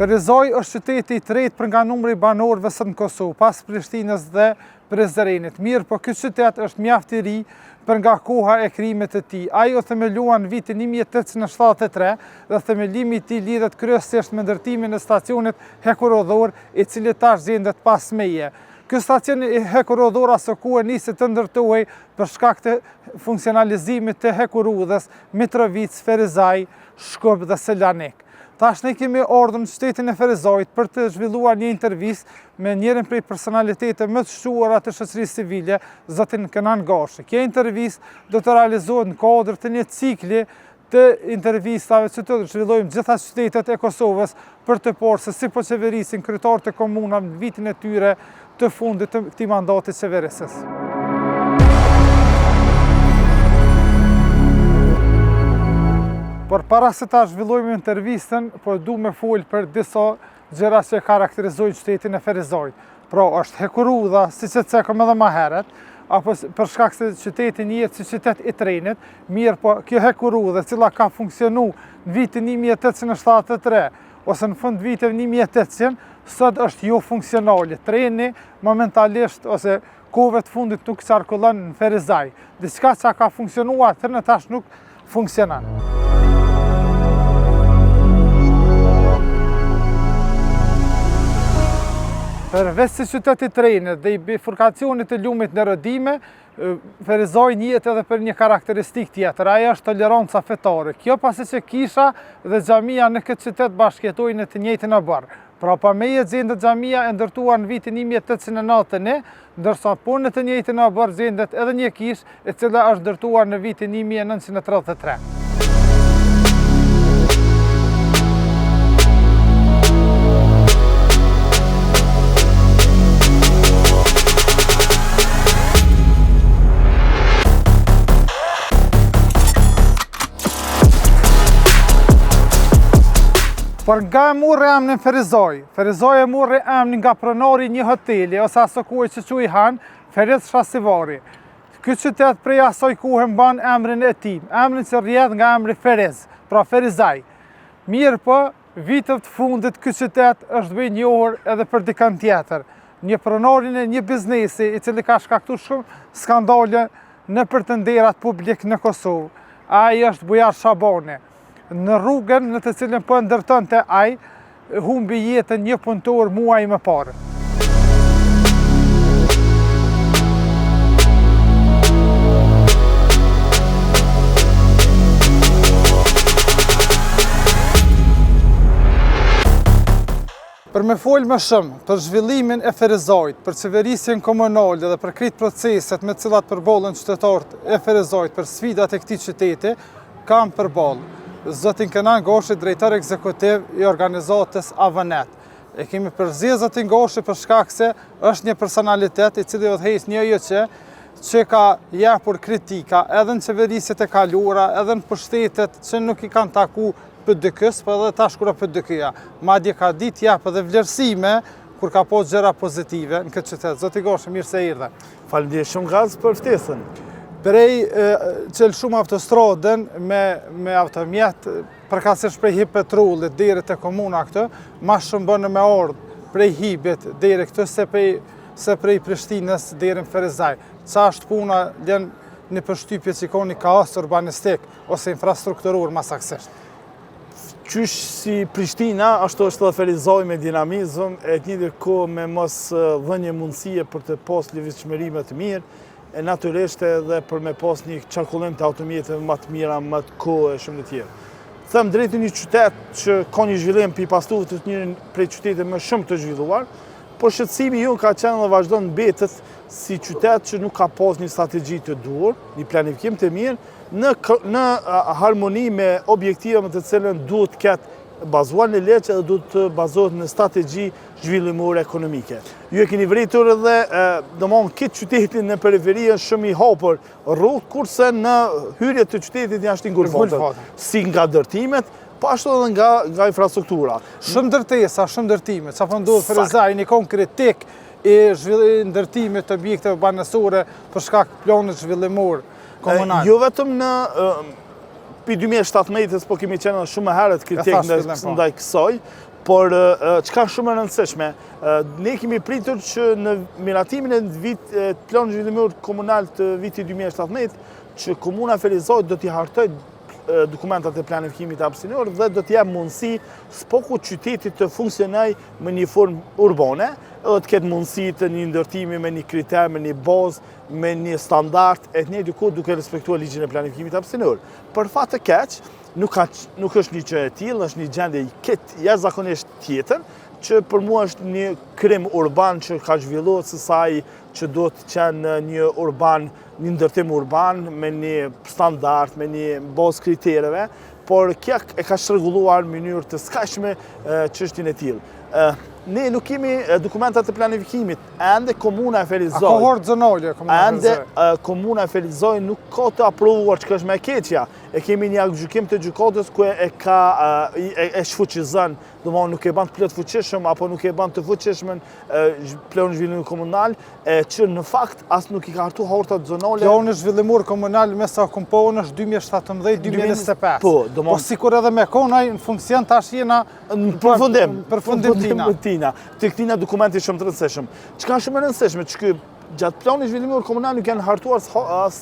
Ferizaj është qyteti i tretë për nga numri banorëve së në Kosovë, pas Prishtinës dhe Prizrenit. Mirë, po ky qytet është mjaft i ri për nga koha e krijimit të tij. Ai u themelua në vitin 1873 dhe themelimi i tij lidhet kryesisht me ndërtimin e stacionit Hekurodhor, i cili tash gjendet pas meje. Ky stacion i Hekurodhor aso kohë nisi të ndërtohej për shkak të funksionalizimit të Hekurudhës, Mitrovic, Ferizaj, Shkup dhe Selanik. Tash ne kemi ardhur në qytetin e Ferizajit për të zhvilluar një intervistë me njërin prej personaliteteve më të shquara të shoqërisë civile, zotin Kenan Gashi. Kjo intervistë do të realizohet në kuadër të një cikli të intervistave që të zhvillojmë gjitha qytetet e Kosovës për të parë se si po qeverisin kryetarët e komunave në vitin e tyre të fundit të këtij mandati qeverisës. Por para se ta zhvillojmë intervistën, po du me folë për disa gjëra që karakterizojnë qytetin e Ferizajit. Pra, është Hekurudha, siç e cekëm edhe më herët, apo për shkak se qyteti njihet si qytet i trenit, mirë po kjo Hekurudha, e cila ka funksionu në vitin 1873 ose në fund viteve 1800, sot është jo funksionale. Treni momentalisht ose kohëve të fundit nuk qarkullon në Ferizaj. Diçka që ka funksionuar atëherë tash nuk funksionon. Përveç se qyteti i trenit dhe i bifurkacionit të lumit në rëdime, Ferizaj njihet edhe për një karakteristik tjetër, ajo është toleranca fetare. Kjo pasi që kisha dhe xhamia në këtë qytet bashkëjetojnë në të njëjtin oborr. Pra pa meje gjendet xhamia e ndërtuar në vitin 1891, ndërsa po në të njëjtin oborr gjendet edhe një kishë e cila është ndërtuar në vitin 1933. Por nga e morri emrin Ferizaj. Ferizaj e morri emrin nga pronari një hoteli, ose aso kohë që quhej han, Feriz Shasivari. Ky qytet prej asoj kohë mban emrin e tij, emrin që rrjedh nga emri Feriz, pra Ferizaj. Mirë po, viteve të fundit ky qytet është bërë njohur edhe për dikën tjetër. Një pronarin e një biznesi i cili ka shkaktuar shumë skandale në për të nderat publik në Kosovë. Ai është Bujar Shabani. Në rrugën në të cilën po ndërtonte ai, humbi jetën një punëtor muaj më parë. Për me folë më shumë për zhvillimin e Ferizajit, për qeverisjen komunale dhe për krejt proceset me cilat përballen qytetarët e Ferizajit për sfidat e këtij qyteti, kam përballë zotin Kenan Gashi, drejtor ekzekutiv i organizatës Avanet. E kemi përzgjedhur zotin Gashi për shkak se është një personalitet i cili udhëheq një që ka jepur kritika edhe në qeverisjet e kaluara, edhe në pushtetet që nuk i kanë taku PD-kës, por edhe tash kur PD-kja. Madje ka ditë jep edhe vlerësime kur ka pas gjëra pozitive në këtë qytet. Zoti Gashi, mirë se erdhe. Faleminderit shumë gaz për ftesën. Prej qëllë shumë autostradën me automjet, përkatësisht prej hip petrollit deri te komuna këtë, ma shumë bënë me ardhë prej hibit deri këtë se prej Prishtinës deri në Ferizaj. Qa është puna lënë një përshtypje që ka një kaos urbanistik ose infrastrukturor ma saksisht? Qysh si Prishtina, ashtu është dhe Ferizaj me dinamizëm, e të njëjtën kohë me mos dhënje mundësie për të pas lëvizshmërime të mirë, e natyrisht edhe për me pas një qarkullim të automjeteve më të mira, më të kohë e shumë të tjerë. Them drejt një qytet që ka një zhvillim për i pastuve të njërin prej qytetet më shumë të zhvilluar, por shqetësimi ju ka qenë dhe vazhdo në betet si qytet që nuk ka pas një strategji të duhur, një planifikim të mirë, në harmoni me objektive më të cilën duhet të ketë bazuar në leqe dhe duhet të bazohet në strategji zhvillimore ekonomike. Ju e keni vritur edhe domthonjë këtë qytetin në periferi është shumë i hapur rrugë, kurse në hyrje të qytetit janë ngulfatur, si nga ndërtimet, po ashtu edhe nga infrastruktura. Shumë ndërtesa, shumë ndërtime, çfarë ndodh Ferizaj një konkretik e ndërtimit të objekteve banesore për shkak planit zhvillimor komunal. Jo vetëm në Pi 2017 po kemi qenë shumë herët kritik ndaj kësaj, Por çka shumë e rëndësishme, ne kemi pritur që në miratimin e planit zhvillimor komunal të vitit 2017, që Komuna Felizojt do t'i hartoj dokumentat e planifikimit hapësinor dhe do t'jap mundësi s'poku qytetit të funksionoj me një formë urbane, edhe të ketë mundësi të një ndërtimi me një kriter, me një bazë, me një standard, e të njëjtë kohë duke respektuar ligjin e planifikimit hapësinor. Për fat të keq, nuk është një gjë e tillë, është një gjendje jashtëzakonisht tjetër, që për mua është një krim urban që ka zhvilluar së saj që do të qenë një ndërtim urban me një standard, me një bazë kritereve, por kjo e ka shregulluar në mënyrë të skajshme çështjen e tillë. Ne nuk kemi dokumentat e planifikimit, ende Komuna e Felizojt. A kohort zonale Komuna e Felizojt? Ende Komuna e Felizojt nuk ka të aprovuar që është me keqja. E kemi një gjykim të gjykatës ku e shfuqizon, domethënë nuk e bën të plot fuqishëm apo nuk e bën të fuqishëm planin zhvillimor komunal, që në fakt as nuk i ka hartuar hortat zonale. Plani zhvillimor komunal me sa kompon është 2017-2025. Po sikur edhe me konaj në funksion tash jena në përfundim tina. Të këtina dokumenti shumë të rëndësishëm. Çka shumë e rëndësishme, që gjatë planit zhvillimor komunal nuk janë hartuar as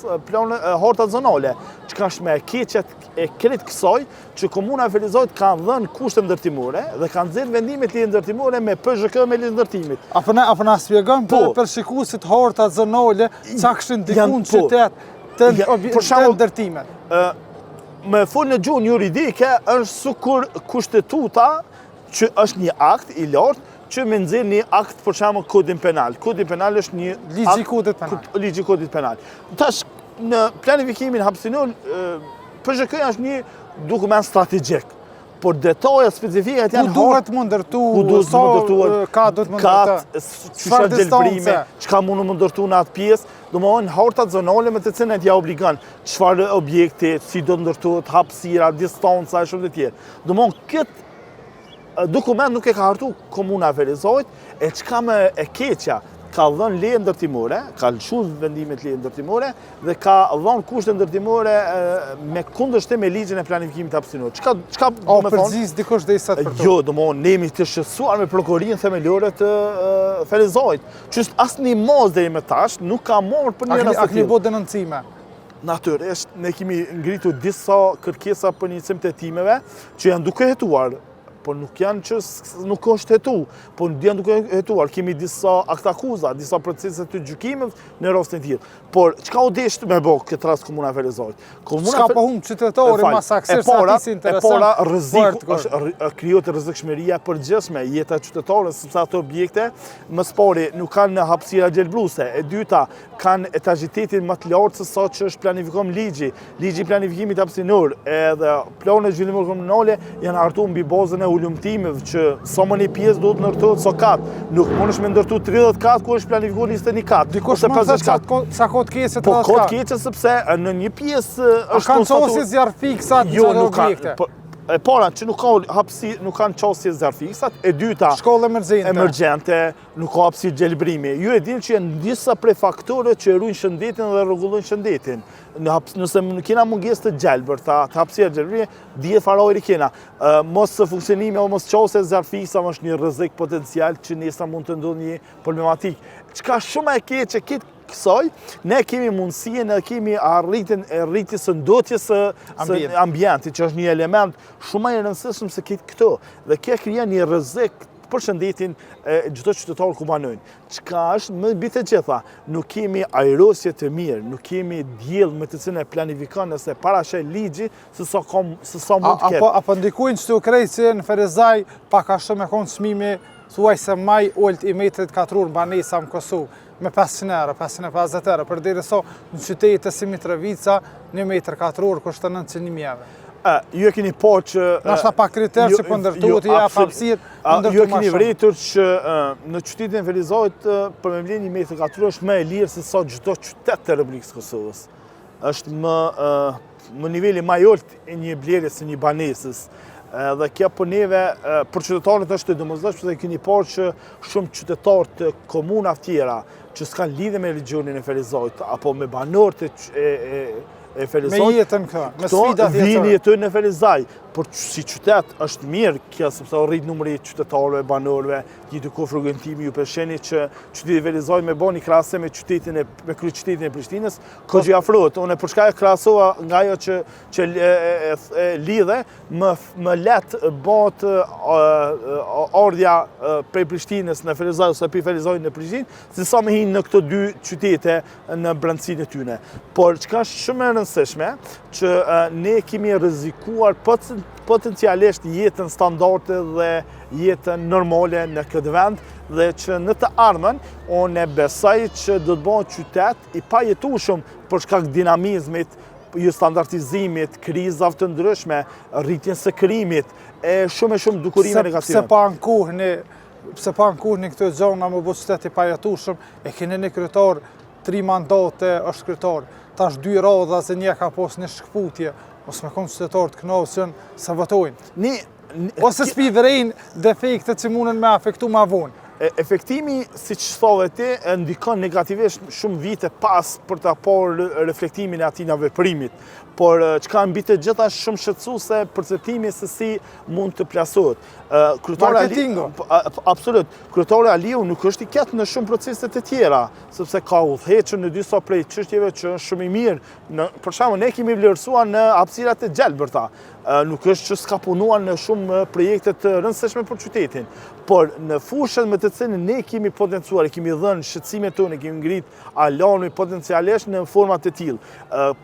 hortat zonale, çka është me keqet e krejt kësaj që Komuna e Felizojt ka dhënë kushte ndërtimore dhe kanë nxjerrë vendimet lidhje ndërtimore me PZK me lidhje ndërtimit. Apo na shpjegon për shikuesit hortat zonale çka kishin ndikuar qytet të ndërtimet. Me folën në gjuhën juridike është sikur kushtetuta që është një akt i lartë që me nxjerr një akt për shembull kodin penal. Kodi penal është një ligji kodit penal. Ligji kodit penal. Tash në planifikimin hapësinor PZK është një dokument strategjik. Por detajet specifike janë ku duhet më ndërtu, ka duhet më ndërtu, çfarë gjelbrime, çka mund më ndërtu në atë pjesë, domethënë hortat zonale me të cilët ja obligon çfarë objekte, si do ndërtohet, hapësira, distanca e shumë të tjerë. Domethënë këtë dokument nuk e ka hartu Komuna e Felizojt, e çka më e keqja, ka dhënë leje ndërtimore, ka lëshuar vendimet leje ndërtimore dhe ka dhënë kushte ndërtimore me kundërshtim me ligjin e planifikimit hapësinor. Çka do të thonë? Përgjigj dikush derisa të përto. Jo, domethënë ne jemi të shqetësuar me prokurorinë themelore të Felizojt, që asnjë mos deri më tash nuk ka marrë për një rast të tillë. A keni denoncime? Natyrisht, ne kemi ngritur disa kërkesa për iniciatim të hetimeve që janë duke hetuar, por nuk janë që nuk është hetu, por janë duke hetuar. Kemi disa aktakuza, disa procese të gjykimit në rastin e tillë. Por çka u desht me bë këtë rast Komuna e Felizojt? Çka po humb qytetarë masaksisht sa ti interesant. Rreziku është krijohet rrezikshmëria përgjithshme jeta e qytetarëve sepse ato objekte më së pari nuk kanë hapësira gjelbruse, e dyta kanë etazhitetin më të lartë se sa që është planifikuar ligji i planifikimit hapësinor, edhe planet zhvillimor komunale janë hartuar mbi bazën e ulumtimeve që sa më një pjesë duhet ndërtohet sa kat. Nuk mundesh me ndërtu 30 kat ku është planifikuar 21 kat. Dikush më thot sa kot keqe po kot keqe sepse në një pjesë është konstatuar zjarr fiksat në objekte. E para që nuk ka hapësi, nuk kanë çështje zjarr fiksat, e dyta shkollë emergjente, nuk ka hapësi gjelbrimi. Ju e dini që janë disa prefaktorë që ruajnë shëndetin dhe rregullojnë shëndetin. Nëse kena mungesë të gjelbër, të hapësira gjelbrimi, dihet farori kena. Mos funksionimi apo mos çështja zjarr fiksa është një rrezik potencial që nesër mund të ndodhë një problematikë. Çka shumë e keqe kësaj, ne kemi mundësinë, ne kemi arritjes së ndotjes së ambientit, që është një element shumë i rëndësishëm se këto. Dhe kjo krijon një rrezik për shëndetin e çdo qytetari ku banojnë. Çka është më mbi të gjitha, nuk kemi ajrosje të mirë, nuk kemi diell me të cilën e planifikon ose parashë ligji se sa mund të ketë. Apo ndikojnë çto krejtë në Ferizaj pak a shumë e kon çmimi thuajse maj ult i metrit katror banesa në Kosovë me 500 euro, 550 euro, përderisa në qytete si Mitrovica 1 metër katror kushton 900.000 euro. Ju e keni po që... Nashta pa kriter që po ndërtuat i hapësirë, ju e keni vritur që në qytetin e Felizojt për me mbledh 1 metër katror është më e lirë se sa çdo qytet të Republikës Kosovës. Është më niveli më i ulët i një blerje se një banesës. Dhe kjo për neve, për qytetarët është të domosdoshme, dhe keni parë që shumë qytetarë të komunave tjera që s'kan lidhje me regjionin e Felizojt apo me banorët e Felizojt. Me jetën me sfidat vini jetojnë në Felizaj, por si qytet është mirë kjo, sepse rrit numri qytetarëve, banorëve, gjithë ku frekuentimi ju përsheni që qyteti Felizaj me bani krahase me kryeqytetin e Prishtinës, këgjë afrohet. Unë për shkak krahasova nga ajo që lidhe, më lehtë bëhet ardhja prej Prishtinës në Felizaj ose prej Felizajt në Prishtinë, se sa më hinë në këto dy qytete në brendësinë e tyre. Por çka është shumë e rëndësishme që ne kemi rrezikuar potencialisht jetën standarde dhe jetën normale në këtë vend, dhe që në të ardhmen unë besoj që do të bëhet qytet i pajetueshëm për shkak dinamizmit, standardizimit, krizave të ndryshme, rritjes së krimit, e shumë dukurime negative. Pse pa ankuhni këtë zona më bëhet qytet i pajetueshëm, e keni një kryetar 3 mandate është kryetar, tash 2 radha se një ka pas një shkputje, ose me konë qytetarë të knasën se votojnë. Ose s'pi vrejnë defekte që mundën me afektu ma vonë. Efektimi, si që thove ti, ndikon negativisht shumë vite pas për të parë reflektimin e atina veprimit. Por që ka mbi të gjitha shumë shqetësuese perceptimi se si mund të plasohet. Marketingu? Absolut. Kryetari Aliu nuk është i ketë në shumë proceset e tjera, sepse ka udhëhequr në disa prej çështjeve që është shumë i mirë. Për shembull, ne kemi vlerësuar në hapësirat e gjelbërta. Nuk është që s'ka punuar në shumë projekte të rëndësishme për qytetin, por në fushën me të cilën ne kemi potencuar, kemi dhënë shqetësimet tonë, kemi ngrit alarmi potencialisht në format të tillë.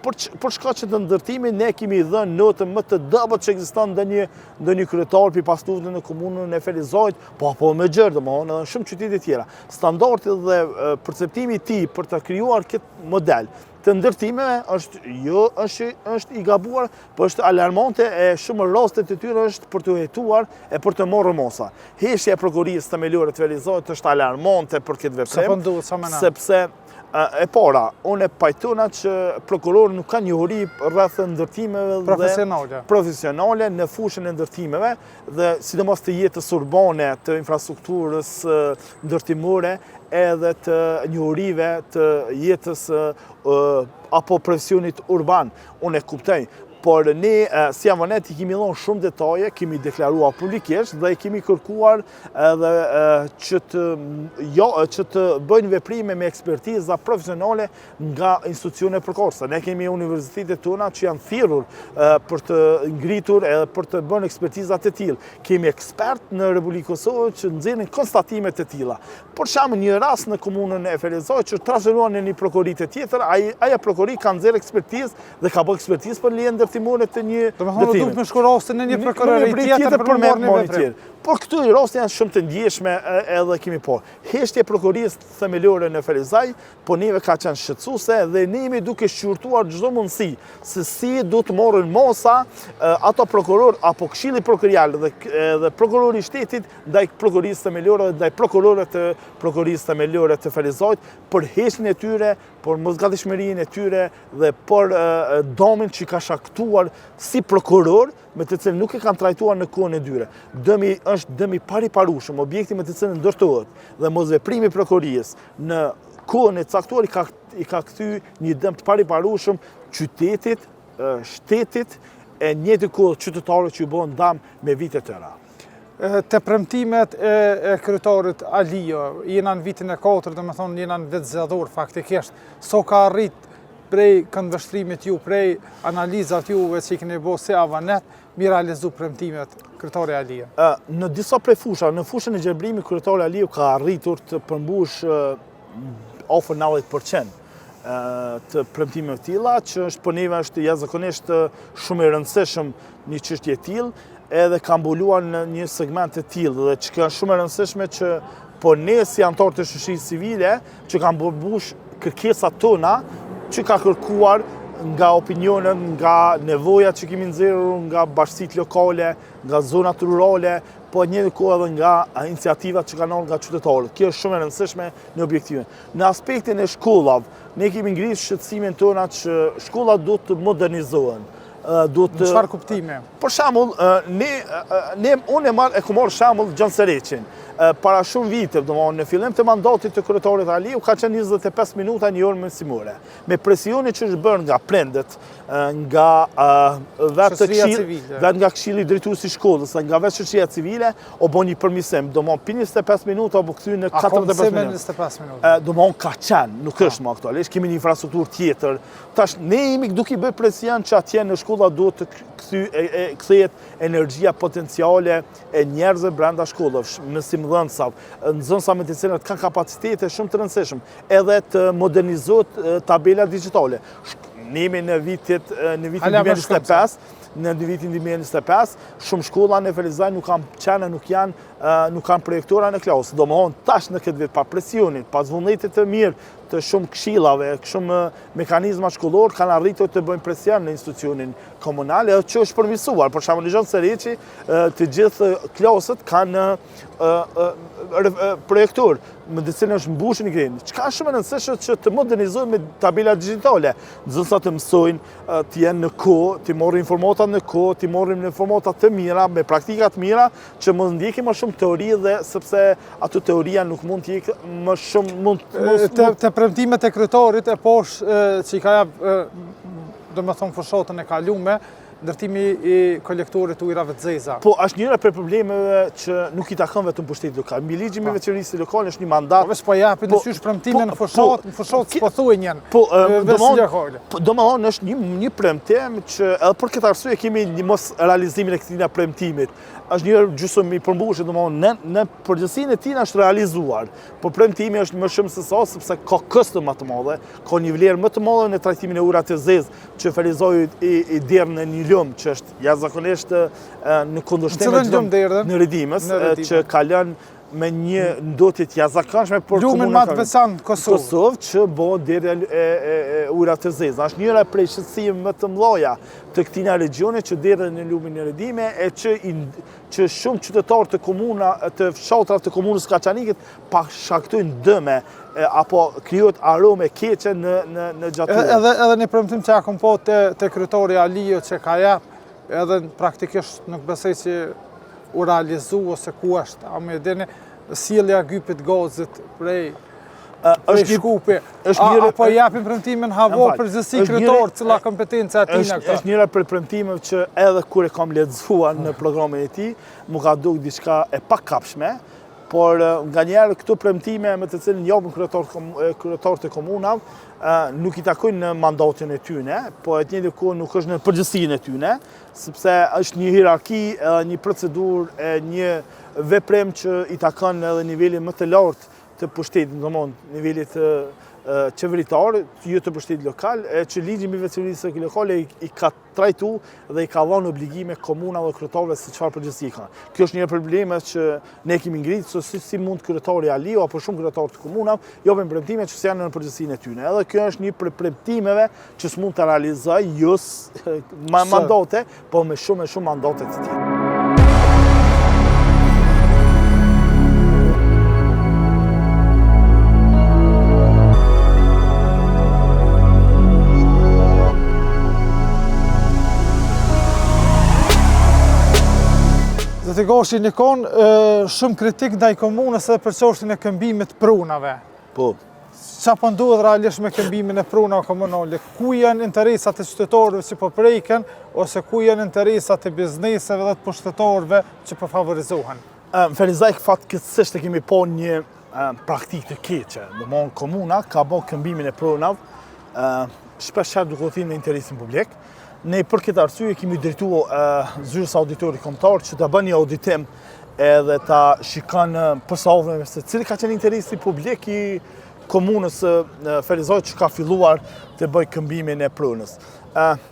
Për shkaqe të ndërtimit ne kemi dhënë notën më të dobët që ekziston ndonjë kryetar pi pastuvën në komunën e Felizajt, po më gjerë domethënë edhe shumë qytete tjera. Standardi dhe perceptimi i tij për të krijuar këtë model të ndërtimeve është i gabuar, por është alarmante e shumë rastet e tyre është për të hetuar e për të marrë mosa. Heshja e prokurisë të Themelore të Felizajt është alarmante për këtë veprim, sepse e para, unë e pajtona që prokurori nuk ka njohuri rreth ndërtimeve profesionale në fushën e ndërtimeve dhe sidomos të jetës urbane, të infrastrukturës ndërtimore, edhe të njohurive të jetës apo profesionit urban. Unë e kuptoj, por ne si Avanet i kemi dhënë shumë detaje, kemi deklaruar publikisht dhe i kemi kërkuar edhe që të bëjnë veprime me ekspertiza profesionale nga institucione përkohëse. Ne kemi universitetet tona që janë thirrur për të ngritur edhe për të bënë ekspertizat e tilla. Kemi ekspert në Republikën Kosovë që nxjerrin konstatime të tilla. Për shembull, një rast në komunën e Felizajt që transferuan në një prokurori tjetër, ajo prokurori ka nxjerrë ekspertizë dhe ka bërë ekspertizë për lejen ndërtimore të një ndërtimi. Domethënë duhet më shkurosën në një prokurori tjetër për marrë një veprim. Por këtu i raste janë shumë të ndjeshme edhe kemi po. Heshtje prokurisë Themelore në Felizaj, po neve ka qenë shqetësuese dhe ne jemi duke shqyrtuar çdo mundësi se si do të morën mosa ato prokuror apo këshilli prokurorial dhe prokurori i shtetit ndaj prokurisë Themelore dhe ndaj prokurorëve të prokurisë Themelore të Felizajt për heshtjen e tyre, për mosgatishmërinë e tyre dhe për dëmin që ka shkaktuar si prokuror me të cilën nuk e kanë trajtuar në kohën e dyre. Dëmi është dëmi pariparueshëm, objekti me të cilën ndërtohet dhe mosveprimi i prokurisë në kohën e caktuar i ka kthy një dëm të pariparueshëm qytetit, shtetit e njëjtë kohë qytetarëve që u bën dëm me vite të tëra. Të premtimet e kryetarit Aliu, jena në vitin e 4, domethënë jena në vit zgjedhor faktikisht, so ka arrit prej këndvështrimit ju, prej analizat juve që i keni bërë si Avanet, mi realizu premtimet kryetari Aliu? Në disa prej fusha, në fushën e gjelbrimit kryetari Aliu ka arritur të përmbush afër 90% të premtimeve të tilla, që është për neve është jashtëzakonisht shumë e rëndësishëm një çështje e tillë, edhe ka mbuluar në një segment të tillë dhe që ka shumë e rëndësishme që po ne si anëtarë të shoqërisë civile që kanë përmbush kërkesat tona që ka kërkuar nga opinionet, nga nevojat që kemi nxjerrur nga bashkësitë lokale, nga zonat rurale, po njëri kohë edhe nga iniciativat që kanë ardhur nga qytetarët. Kjo është shumë e rëndësishme në objektive. Në aspektin e shkollave, ne kemi ngritur shqetësimin tona që shkollat duhet të modernizohen. duhet të... Çfarë kuptime? Për shembull, unë e ku marr shembull Gjansereqin. Para shumë vite, në fillim të mandatit të kryetarit Aliu, ka qenë 25 minuta një orë mësimore. Me presionin që është bërë nga prendet, nga vetë nga këshilli drejtues i shkollës, nga vetë shoqëria civile, o bën një përmirësim, për 25 minuta o kthyer në 45 minuta. Ka qenë, nuk është më aktualisht, kemi një infrastrukturë tjetër. Tash ne jemi duke i bërë presion që atje në shkolla duhet të kthehet energjia potenciale e njerëzve brenda shkollës, mësimdhënësav, nxënësa me të cilët kanë kapacitete shumë të rëndësishëm, edhe të modernizohet tabela digjitale. Ne jemi në vitin 2025, në vitin 2025, shumë shkolla në Felizaj nuk kanë qenë, nuk kanë projektora në klasë. Domethënë tash në këtë vit pa presionin, pas vullnetit të mirë të shumë këshillave, shumë mekanizma shkollor kanë arritur të bëjnë presion në institucionin komunal, edhe që është përmirësuar. Për shembull, në Gjansereqi, të gjithë klasët kanë projektor, me të cilën është mbushur një grenë. Çka është shumë e rëndësishme që të modernizohet me tabela digjitale. Nxënësat të mësojnë, të jenë në kohë, të morrin informata në kohë, të morrin informata të mira, me praktika të mira, që mos ndjekim më shumë teori dhe sepse ato teoria nuk mund të ikë më shumë të premtimet e kryetarit e poshtë që i ka jap domethënë fushatën e kalume, ndërtimi i kolektorit ujrave të zeza. Po, është njëra për problemeve që nuk i takon vetëm pushtetit lokal. Mbi ligjin me veçorinë lokale është një mandat. Po japin dyqysh premtime në fushatë s'po thuajnë janë. Po, domethënë është një premtim që edhe për këtë arsye kemi një mos realizimin e këtij premtimit. Është një gjysmë i përmbushur, domethënë në përgjithësinë e tij është realizuar. Po premtimi është më shumë se sa sepse ka kosto më të madhe, ka një vlerë më të madhe në trajtimin e ujrave të zezë që Felizoj i derë në një lëmë që është jashtëzakonisht në kundërshtim në Ridimës, që ka lënë me një ndotje të jashtëzakonshme për lumin më të veçantë Kosovë që bën derë ujrave të zeza. Është njëra prej shqetësimeve më të mëdha të këtij regioni që derë në lumin e Ridime e që shumë qytetarë të të fshatrave të komunës Kaçanikit pa shkaktojnë dëme apo krijohet arome keqe në gjatëri. Edhe në premtim që akon po te kryetari Aliu që ka jap, edhe praktikisht nuk besoj që u realizu ose ku është, a me dene sjellja gypit gazit prej shkupi, apo japin premtimin havo përgjithësi kryetar, cila kompetenca e tij në këtë. Është njëra për premtimet që edhe kur e kam lexuar në programin e tij, më ka duk diçka e pakapshme, por nga njerë këto premtime me të cilën japin kryetarët e komunave, nuk i takojnë në mandatin e tyne, po e të njëjtën kohë nuk është në përgjithësinë e tyne, sepse është një hierarki, një procedurë, një veprim që i takon edhe nivelin më të lartë të pushtetit, domthonë nivelit qeveritar, jo të pushtetit lokal, që ligji mbi veçorinë lokale i ka trajtu dhe i ka dhënë obligime komunave dhe kryetarëve se çfarë përgjegjësi kanë. Kjo është një problem që ne kemi ngritur se si mund kryetari Aliu apo shumë kryetarë të komunave japin premtime që janë në përgjegjësinë e tyre. Edhe kjo është një prej premtimeve që s'mund të realizojë jo mandate, po me shumë mandate të tjera. Të gashi një konë shumë kritik ndaj komunës edhe për çështjen e këmbimit prunave. Po. Qa po ndodh realisht me këmbimin e prunave komunale? Ku janë interesat e qytetarëve që po preken, ose ku janë interesat e bizneseve dhe të pushtetarëve që po favorizohen? Në Felizaj fatkeqësisht e kemi pa një praktikë të keqe. Domthonë komuna ka bërë këmbimin e prunave, shpeshherë duke qenë në interesin publik. Ne për këtë arsye kemi drejtuar zyrës auditorit kombëtar që ta bënë një auditim edhe ta shikon përsa se cili ka qenë interesi publik i komunës Felizoj që ka filluar të bëjë këmbimin e prunës.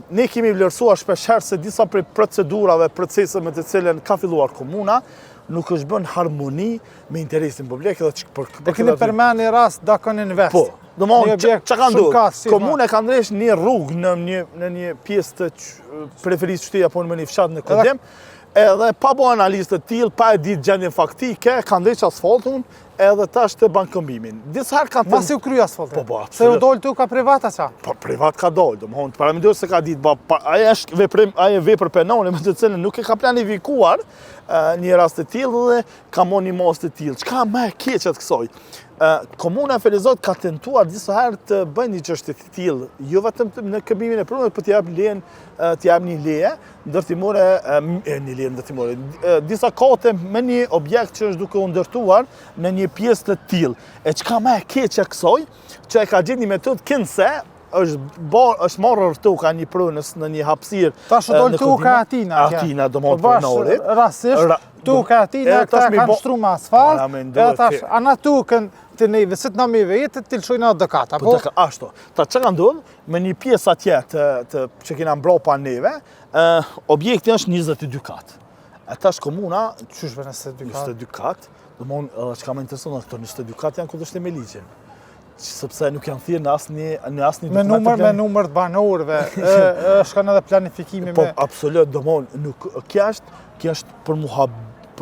Ne kemi vlerësuar shpeshherë se disa prej procedurave, proceseve me të cilën ka filluar komuna nuk është bën harmoni me interesin publik edhe dhe keni përmendur rast Dakon Invest. Po. Domthonë çka ka ndodhur? Komuna ka ndresh një rrugë në një pjesë të preferisë qytetit apo në një fshat në Kondem, edhe pa bërë analizë të tillë, pa e ditë gjendjen faktike, ka ndresh asfaltun edhe tash të ban këmbimin. Disa herë kanë Masi u kry asfaltin? Po, Se u dollë tu ka privata qa? Po, privat ka dollë, do më honë, paramindur se ka ditë, aje është vepër penale me të cilën nuk e ka planifikuar një rast të tillë dhe ka mon një mos të tillë. Çka më e keqet kësoj? Komuna e Felizot ka tentuar disa herë të bëjnë një çështje të tillë, jo vetëm në këmbimin e prunës, por të jap një leje ndërtimore, disa kote me një objekt që është duke u ndërtuar në një pjesë të tillë. E çka më e keqe kësoj, që e ka gjetë një metodë kënse, është marrë rtuka një prunës në një hapësirë. Tash u dollë tuka atina. Atina do më pronorit. Rasisht, tuka atina këta kanë shtru me asfalt, e tash ana tukën të neve, se të na me vetë, të lëshojnë atë dëkata, po? Ashtu. Ta që ka ndodhë, me një pjesë atje që kena mbro pa neve, objekti është 22 katë. E tash komuna... Qysh për 22 katë? Do më unë, që ka më interesuar, këto 22 katë janë kundërshtim me ligjin. Sepse nuk janë thirrë në asnjë dokument. Me numër të banorëve, është kanë edhe planifikimi me... Po, absolut, do më unë, kjo është për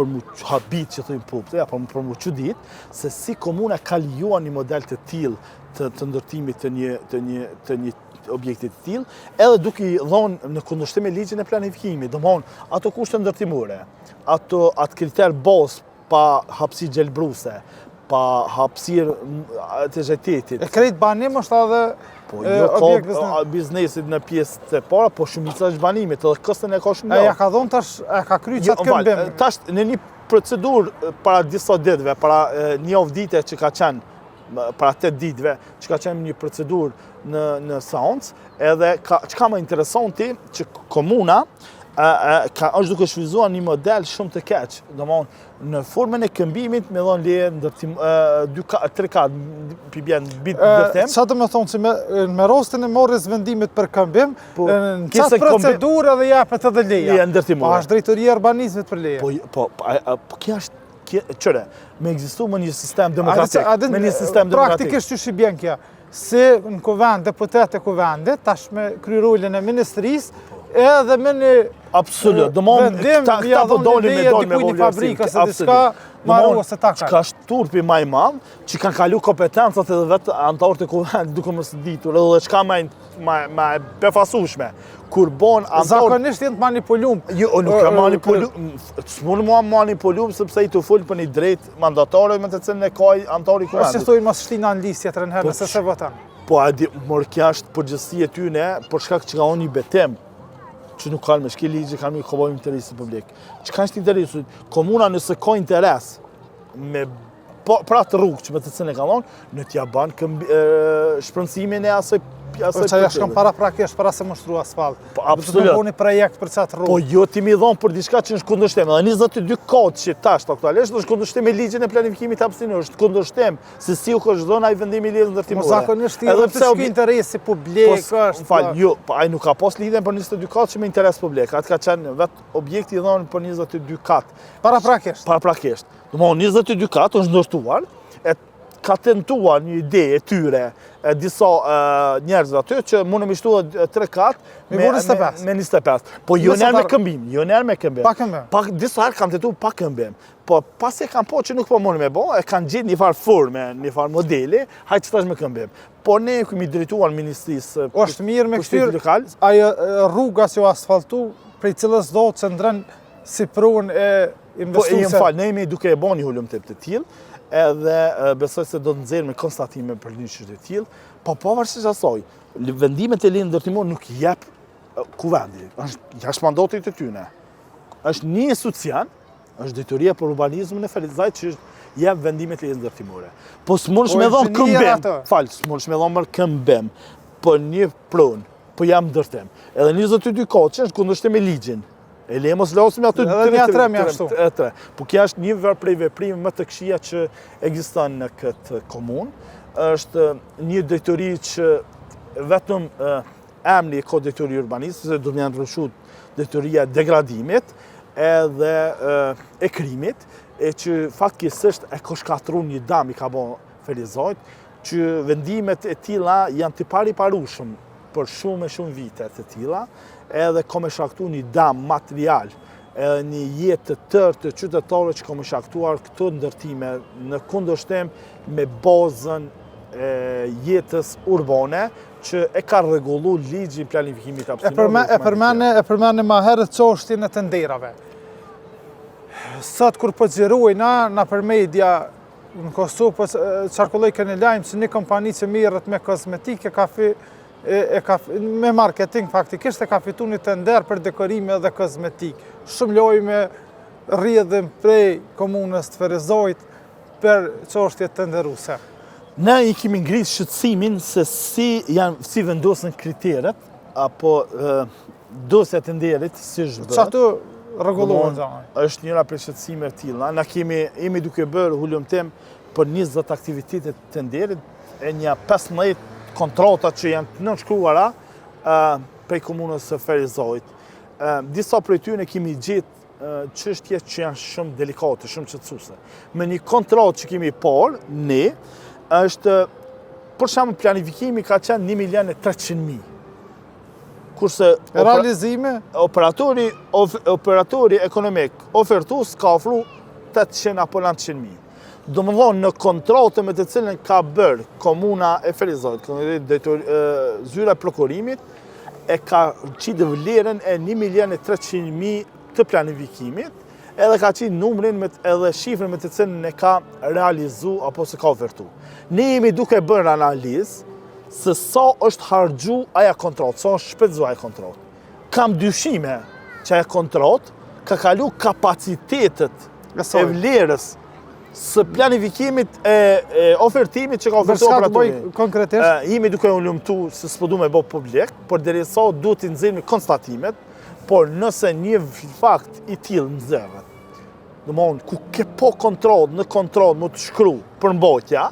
mu habit që thujmë pupte, ja, për mu qudit, se si komuna ka lijuar një model të tillë të ndërtimit të një objektit të tillë, edhe duke i dhonë në kundërshtim me ligjin e planifikimit, do më unë, ato kushte ndërtimore, atë kriter bos pa hapësi gjelbruse, pa hapësirë të zhetetit. E krejt banim është edhe objekt biznesit në pjesë të para, po shumica është banimit, edhe këstën e ka shumë ja ka dhonë tash, e ka kry qatë këmbim. Tash në një procedurë para disa ditëve, para një dite që ka qenë, para 8 ditëve, që ka qenë një procedurë në seancë, edhe që ka më interesanti që komuna është duke shfryzuar një model shumë të keq, domthonë në formën e këmbimit me dhënë leje ndërtim 3 katë pibjen bit ndërtim. Çfarë do të thonë se me rastin e marrjes vendimit për këmbim, në çfarë procedurë edhe japet edhe leja. Ndërtimore. Është drejtoria e urbanizmit për leje. Po kjo është çore, me ekzistu me një sistem demokratik, me një sistem demokratik. Praktikisht çu bjen kjo. Si në kuvend deputet e kuvendit, tash me kry rolin e ministrisë, edhe me një absolut, do më këta po dolin me fabrika se diska maru ose ta ka. Që ka shturpi ma i madh, që kanë kalu kompetencat edhe vetë antarët e kuvendit duke mos ditur, edhe çka ma e befasueshme. Kur bon antarët... Zakonisht jenë të manipulum. Jo, nuk e manipulum. S'mund mua manipulum sepse i të full për një drejt mandatare me të cilën e ka antari kuvendit. Është që thojnë mas shtina në listë tjetër në herë nëse se votan. Po, mor kja është përgjësi e tyne, për shkak që ka unë një betem, që nuk kanë me shki ligji, kanë me këbojmë interesit publik. Që kanë shtë interesit? Komuna nëse ka interes me pratë rrugë që me të cilën e ka dhonë, në t'ja banë shpërënsimin e asoj që aja shkëm para prakisht para se më shtru asfalt. Po, absolut. Do të bëni projekt për qatë rrugë. Po, jo ti mi dhonë për diçka që është kundërshtim. Edhe 22 kodë që tash aktualisht është kundërshtim me ligjin e planifikimit hapësinor, është kundërshtim se si u është dhënë ai vendimi i ligjit ndërtimor. Zakonisht ti edhe pse ka interesi publik është. Fal, jo, po ai nuk ka pas lidhje për 22 katë që me interes publik. Atë ka qenë vetë objekti i dhënë për 22 katë. Paraprakisht. Paraprakisht. Domthonë 22 katë është ndërtuar, ka tentuar një ide e tyre disa njerëzve aty që mund të mishtuar 3 katë me 25. Po jo njerë me këmbim, jo njerë me këmbim. Pa këmbim. Disa herë kanë tentuar pa këmbim. Po pas e kanë po që nuk po mund me bo, e kanë gjetë një farë forme, një farë modeli, hajtë që tash me këmbim. Po ne kemi drejtuar ministrisë është mirë me këtyr, ajo rruga që u asfaltu, prej cilës do të qëndrën si prunë e investuese. Po e ne jemi duke e bo një hullum të tillë, edhe besoj se do të nxjerrë me konstatime për një çështje të tillë, po pavarësisht asaj, vendimet e ligjit ndërtimor nuk jep kuvendi, është jashtë mandatit të tyre. Është një institucion, është drejtoria për urbanizmin e Felizajt që jep vendimet e ligjit ndërtimore. Po s'mundesh me dhon këmbim, s'mundesh me dhon këmbim, po një prunë, po jam ndërtim. Edhe 22 kohë që është kundërshtim me ligjin. E le mos losim aty tre. Po kjo është një prej veprime më të këqija që ekziston në këtë komunë. Është një drejtori që vetëm emri ka drejtori urbanizmi, se do të janë rrëshut drejtoria degradimit edhe e krimit, e që fatkesisht e ka shkatruar një dam i ka bën Felizajt, që vendimet e tilla janë të pariparueshëm për shumë vite të tilla, edhe ka me shkaktuar një dam material një jetë të tërë të qytetarëve që komë shaktuar këto ndërtime në kundërshtim me bazën e jetës urbane që e ka rregullu ligji i planifikimit aksionor. E përmene ma herët çështjen e tenderave. Sot kur po xhirojna na për media në Kosovë po çarkulloi kënë lajm se një kompani që merret me kozmetike me marketing faktikisht e ka fituar një tender për dekorime dhe kozmetik. Shumë lojme rrjedhën prej komunës të Ferizojt për çështje tenderuese. Ne i kemi ngritë shqetësimin se si vendosen kriteret apo dosja e tenderit si është bërë. Çatu rregullohen zonë. Është njëra prej shqetësimeve të tilla. Na jemi duke bërë hulumtim për 20 aktivitete të tenderit e një 15 kontrata që janë të nënshkruara prej komunës së Ferizojt. Disa prej tyre kemi gjetë çështje që janë shumë delikate, shumë shqetësuese. Me një kontratë që kemi parë, ne është, për shembull, planifikimi ka qenë 1.300.000. Kurse realizime operatori ekonomik ofertues ka ofruar 800 apo 900.000. Domethënë në kontratën me të cilën ka bërë komuna e Ferizojt, zyra e prokurimit, e ka qitë vlerën e 1.300.000 të planifikimit, edhe ka qitë numrin edhe shifrën me të cilën e ka realizu apo se ka ofertu. Ne jemi duke bërë analizë se sa është harxhu aja kontratë, sa është shpenzua aja kontratë. Kam dyshime që aja kontratë ka kalu kapacitetet e vlerës së planifikimit e ofertimit që ka ofertu operatori. Konkretisht? Jemi duke unë lumëtu se s'po du me bo publik, por derisa duhet të nxjerrim konstatimet, por nëse një fakt i tillë nxjerret, domthonë ku ke po kontroll në kontroll më të shkru për mbrojtja,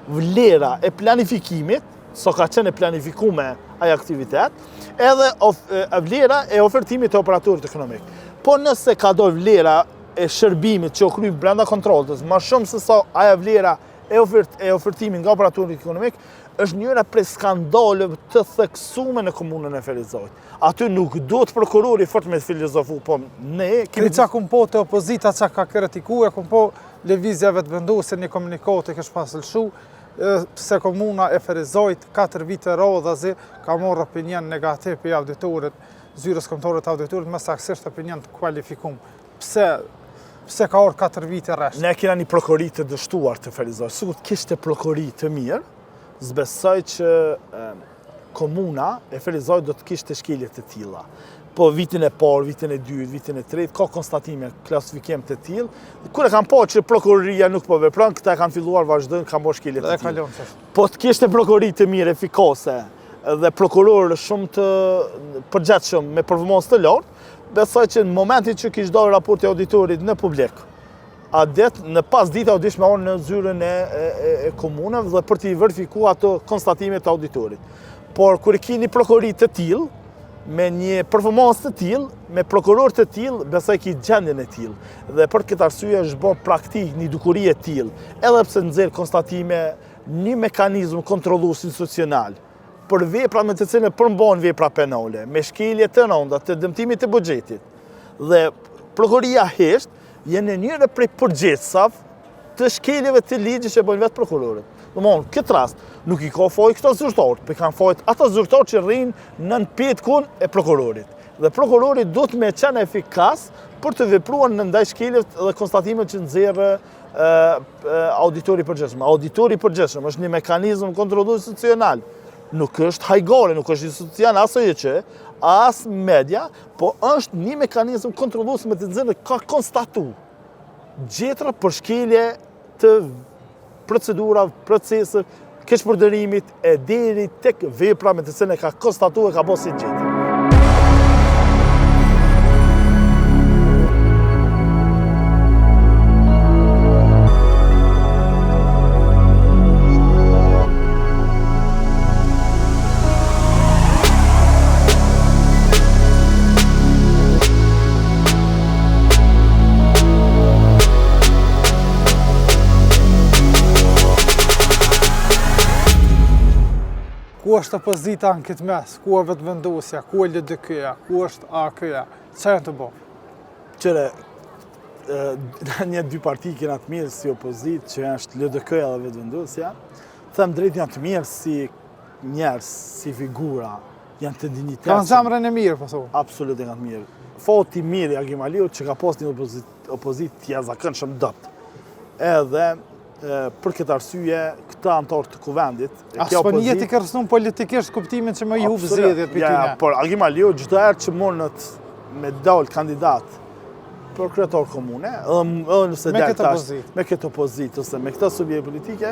vlera e planifikimit, sa ka qenë planifikume ai aktivitet, edhe vlera e ofertimit të operatorit ekonomik. Po nëse ka do vlera e shërbimit që o kryjë brenda kontrolës, ma shumë se sa aja vlera e ofertimit nga operatori ekonomik, është njëra prej skandaleve të theksume në komunën e Ferizojt. Aty nuk do të prokurori fort me të filozofu, po ne kemi qa kumë po të opozita qa ka kritikue, kumë po lëvizjave të venduse një komunikate kështë pasëlshu, se komuna e Ferizojt 4 vite radhazi ka morë opinion negativ për auditorit, zyrës kombëtare të auditorit, më saktësisht opinion të kualifikum. Pse ka orë 4 vite rresht? Ne kena një prokurori të dështuar të Ferizojt. Sikur të kishte prokurori të mirë, zbesoj që komuna e Ferizojt do të kishte shkelje të tilla. Po vitin e parë, vitin e dytë, vitin e tretë, ka konstatime, klasifikim të tillë. Kur e kam po që prokuroria nuk po vepron, këta e kanë filluar vazhdojnë, kanë bo shkelje të tillë. Po të kishte prokurori të mirë, efikase, dhe prokurorë shumë të përgjithshëm me performancë të lartë, besoj që në momentin që kishte dorë raporti auditorit në publik, në pas dita u dish me orë në zyrën e komunëve dhe për t'i verifikuar ato konstatimet të auditorit. Por kur ki një prokurori të tillë, me një performancë të tillë, me prokuror të tillë, besoj ki gjendjen e tillë. Dhe për këtë arsye është bërë praktik një dukuri e tillë, edhe pse nxjerr konstatime një mekanizëm kontrollues institucional për vepra me të cilën përmban vepra penale, me shkelje të rënda të dëmtimit të buxhetit. Dhe prokuroria hesht janë njëra prej përgjegjësave të shkeljeve të ligjit që bën vetë prokurorët. Domthonë, këtë rast nuk i ka faj këto zyrtarë, por kanë fajt ata zyrtarë që rrinë nën petkun e prokurorit. Dhe prokurori duhet me qenë efikas për të vepruar në ndaj shkeljeve dhe konstatimet që nxjerrë auditori i përgjithshëm. Auditori i përgjithshëm është një mekanizëm kontrollues institucional. Nuk është hajgare, nuk është institucion asojë që, as media, po është një mekanizëm kontrollues me të cilën ka konstatu gjetra për shkelje të procedura, procese, keqpërdërimit e deri tek vepra me të cilën ka konstatuar ka bërë si gjetë. Ku është opozita në këtë mes, ku e vetëvendosja, ku e LDK-ja, ku është AK-ja, që janë të bo? Qëre, një dy parti kena të mirë si opozit, që është LDK-ja dhe vetëvendosja, them drejt janë të mirë si njerës, si figura, janë të dinjitetshëm. Kanë zemrën e mirë, po thonë. Absolut e kanë të mirë. Foti mirë i Agim Aliut që ka pas një opozit të jashtëzakonshëm dot. Edhe për këtë arsye, këta anëtarë të kuvendit, Asë për njëti kërësnun politikisht kuptimin që më i hubë zgjedhjet për tyne. Por Agim Aliut çdo herë që mundet me dalë kandidat për kryetar komune, edhe nëse me këtë opozit, ose me këtë subjekt politike,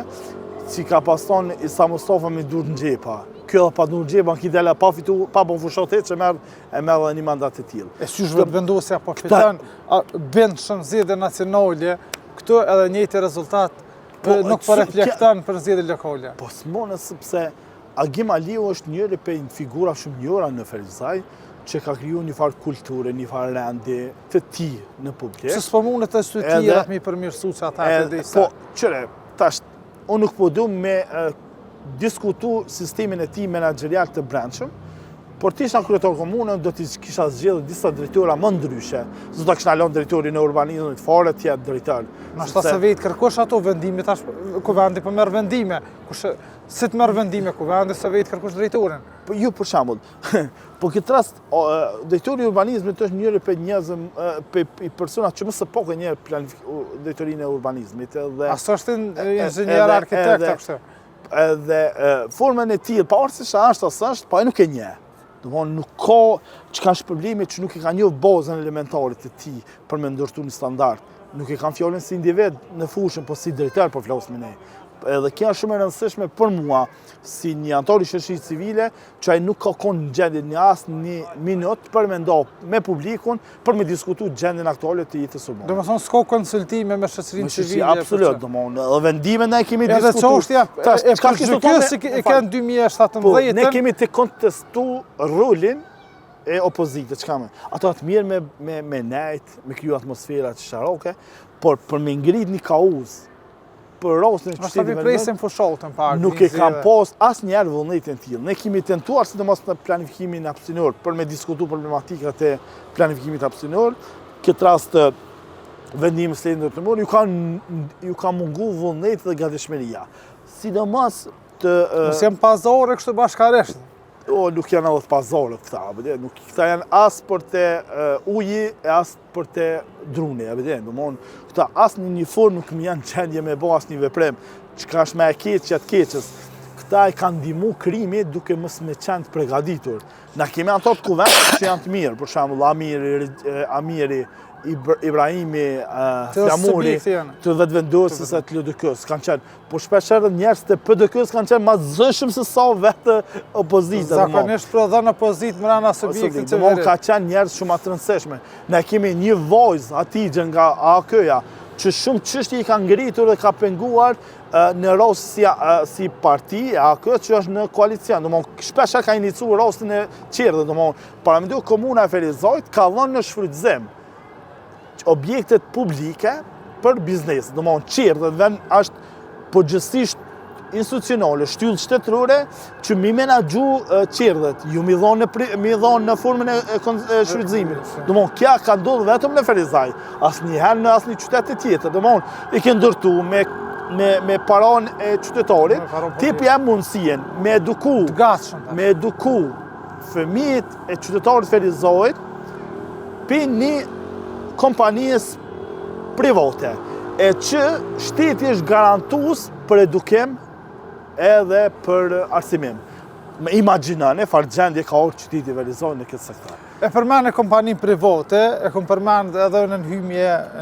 si ka pas thonë Isa Mustafa me dur në gjepa. Kjo edhe pa dur në gjepa, në kidele pa fitu, pa bon fushatet që merë dhe një mandat e tillë. E si vetëvendosja po fiton, bënd shumë zgjedhje nacionale, këtu edhe njëjti rezultat nuk po reflekton për zgjedhje lokale. Po s'mone sepse Agim Aliu është njëri prej figura shumë njëra në Ferizaj, që ka kriju një farë kulture, një farë rendi të ti në publik. Se s'po mundet të sy tjerat me i përmirësu që ata të dhe i sa. Po, qëre, tash, unë nuk po du me diskutu sistemin e ti menaxherial të brendshëm, por ti isha kryetar komunën, do t'i kisha zgjedhë disa drejtora më ndryshe. Zdo ta kisha lënë drejtori në urbanizmit fare tjetë drejtar. Ma shta se vetë kërkosh ato vendime, tash kuvendi për merë vendime. Si të merë vendime kuvendi, se vetë kërkosh drejtorin. Po ju për shembull, po këtë rast, drejtori i urbanizmit është njëri për njerëzëm, për personat që më së poko një drejtorinë e urbanizmit. Aso është inxhinier arkitekt, kështë? Edhe formën e tillë, pavarësisht a është ose është, po ai nuk e njeh. Domthonë nuk ka çka është problemi që nuk i ka njoh bazën elementare të tij për me ndërtu një standard. Nuk e kanë fjalën si individ në fushën, po si drejtar po flas me ne. Edhe kjo është shumë e rëndësishme për mua si një anëtar i shoqërisë civile, që ai nuk ka qenë në gjendje në asnjë minutë për me ndoh me publikun, për me diskutuar gjendjen aktuale të jetës së Do të thonë s'ka konsultime me shoqërinë civile. Absolut, domthonë, edhe vendimet ne kemi diskutuar. Edhe çështja e përgjithësisht e kanë 2017. Po, ne kemi të kontestu rolin e opozitës, çka më. Ato atë mirë me nejt, me kriju atmosfera të sharoke, por për me ngrit një kauz për rastin e qytetit presim fusholtën pak. Nuk e kam pas asnjëherë vullnetin tillë. Ne kemi tentuar sidomos në planifikimin hapësinor për me diskutuar problematikat e planifikimit hapësinor. Këtë rast vendimit së ndërtimor ju ka mungu vullneti dhe gatishmëria. Sidomos të Mos janë pazare kështu bashkarisht. Nuk janë edhe pazare këta, këta janë as për te uji e as për te druni, këta as një formë nuk më janë qendje me bo as një veprim, që ka është me e keqja të keqës. Këta i kanë ndihmu krimi duke mos me qenë të përgatitur. Na kemi anëtar të kuvendit që janë të mirë, për shembull Amiri, Ibrahimi, Flamuri, të vetëvendosjes së LDK-s kanë qenë, po shpesh edhe njerëz të PDK-s kanë qenë më zëshëm se sa vetë opozita. Zakonisht prodhon opozitë brenda subjektit të vetë. Ka qenë njerëz shumë të rëndësishme. Ne kemi një vojzë atigje nga AKJ-ja, që shumë çështje i ka ngritur dhe ka penguar në rast si parti AKJ që është në koalicion. Domthonë shpesh ka iniciuar rastin e Qerdhët, domthonë paramendoj komuna e Ferizajt ka dhënë në shfrytëzim objektet publike për biznes. Domthonë Qerdhët vend është përgjithsisht institucionale, shtyllë shtetërore që mi menaxhu Qerdhët, ju mi dhonë në formën e shfrytëzimit. Domthonë kja ka ndodhur vetëm në Ferizaj, asnjëherë në asnjë qytet tjetër. Domthonë i ke ndërtu me paron e qytetarit, ti jam mundësien me eduku fëmijët e qytetarit Ferizajt për një kompanijës private, e që shteti është garantues për edukim edhe për arsimim. Imagjinoni farë gjendje ka orë qyteti Ferizaj në këtë sektor. E përmend e kompani private, e kom përmend edhe në